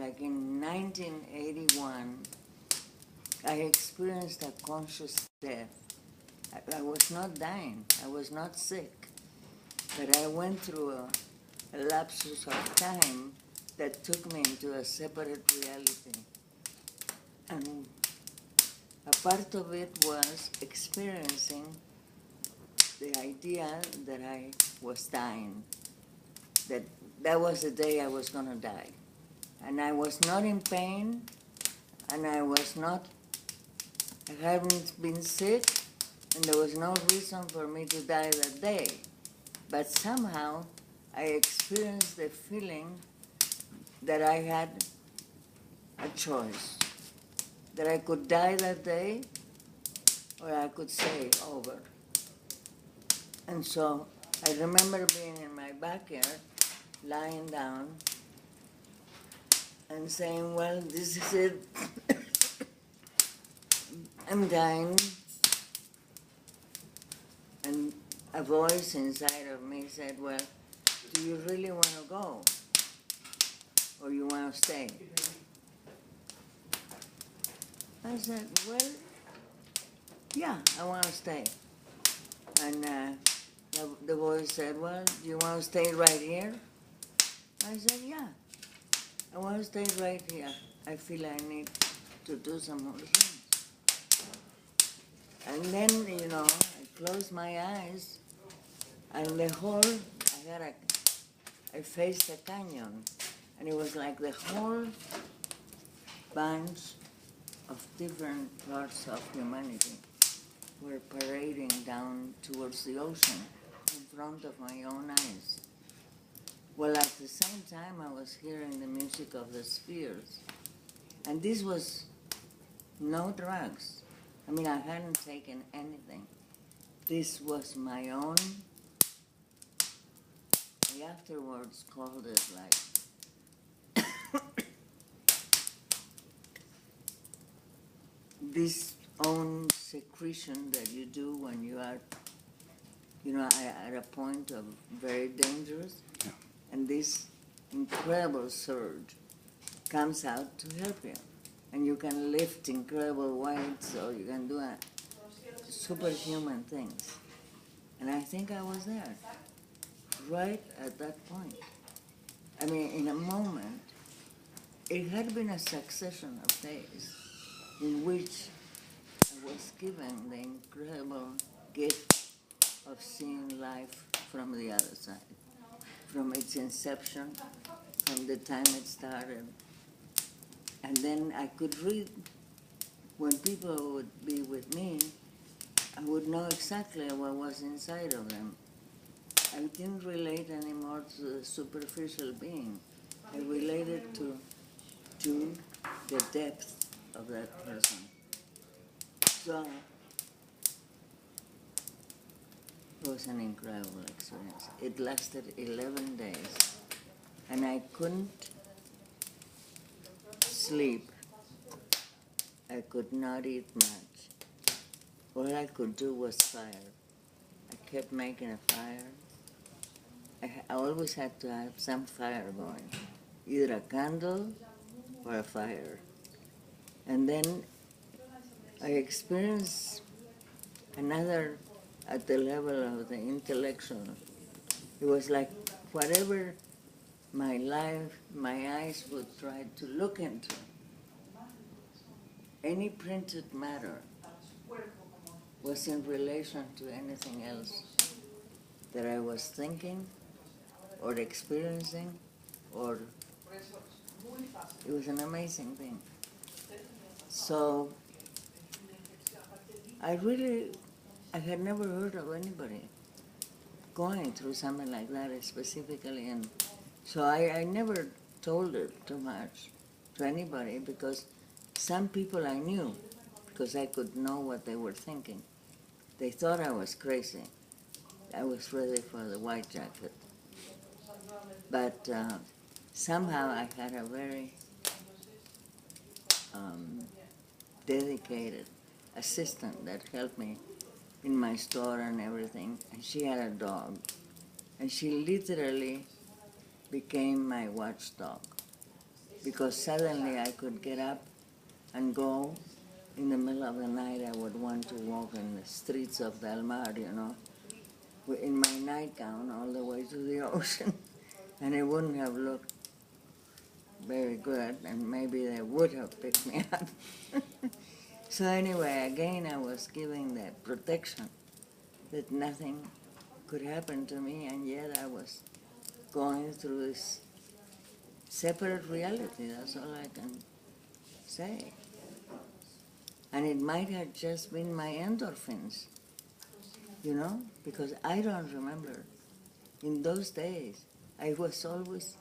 like in 1981, I experienced a conscious death. I was not dying, I was not sick, but I went through a lapsus of time that took me into a separate reality. And a part of it was experiencing the idea that I was dying, that was the day I was going to die. And I was not in pain, and I hadn't been sick, and there was no reason for me to die that day. But somehow I experienced the feeling that I had a choice, that I could die that day or I could say over. And so I remember being in my backyard, lying down and saying, well, this is it. I'm dying. And a voice inside of me said, well, do you really want to go? Or you want to stay? I said, well, yeah, I want to stay. And the voice said, well, do you want to stay right here? I said, yeah, I want to stay right here. I feel I need to do some more things. And then, I closed my eyes, and I faced a canyon, and it was like the whole bunch of different parts of humanity were parading down towards the ocean in front of my own eyes. Well, at the same time, I was hearing the music of the spheres. And this was no drugs. I mean, I hadn't taken anything. This was my own. I afterwards called it like this own secretion that you do when you are, at a point of very dangerous. Yeah. And this incredible surge comes out to help you. And you can lift incredible weights, or you can do superhuman things. And I think I was there, right at that point. I mean, in a moment, it had been a succession of days in which I was given the incredible gift of seeing life from the other side, from its inception, from the time it started. And then I could read, when people would be with me, I would know exactly what was inside of them. I didn't relate anymore to the superficial being. I related to the depth of that person. So it was an incredible experience. It lasted 11 days, and I couldn't sleep. I could not eat much. All I could do was fire. I kept making a fire. I always had to have some fire going, either a candle or a fire. And then I experienced another at the level of the intellectual. It was like whatever my eyes would try to look into, any printed matter was in relation to anything else that I was thinking or experiencing, or it was an amazing thing. So I had never heard of anybody going through something like that specifically, and so I never told it too much to anybody, because some people I knew, because I could know what they were thinking. They thought I was crazy. I was ready for the white jacket. But somehow I had a very dedicated assistant that helped me in my store and everything. And she had a dog. And she literally became my watchdog, because suddenly I could get up and go. In the middle of the night, I would want to walk in the streets of Del Mar, in my nightgown all the way to the ocean. And it wouldn't have looked very good, and maybe they would have picked me up. So anyway, again, I was given that protection that nothing could happen to me, and yet I was going through this separate reality. That's all I can say. And it might have just been my endorphins, because I don't remember. In those days, I was always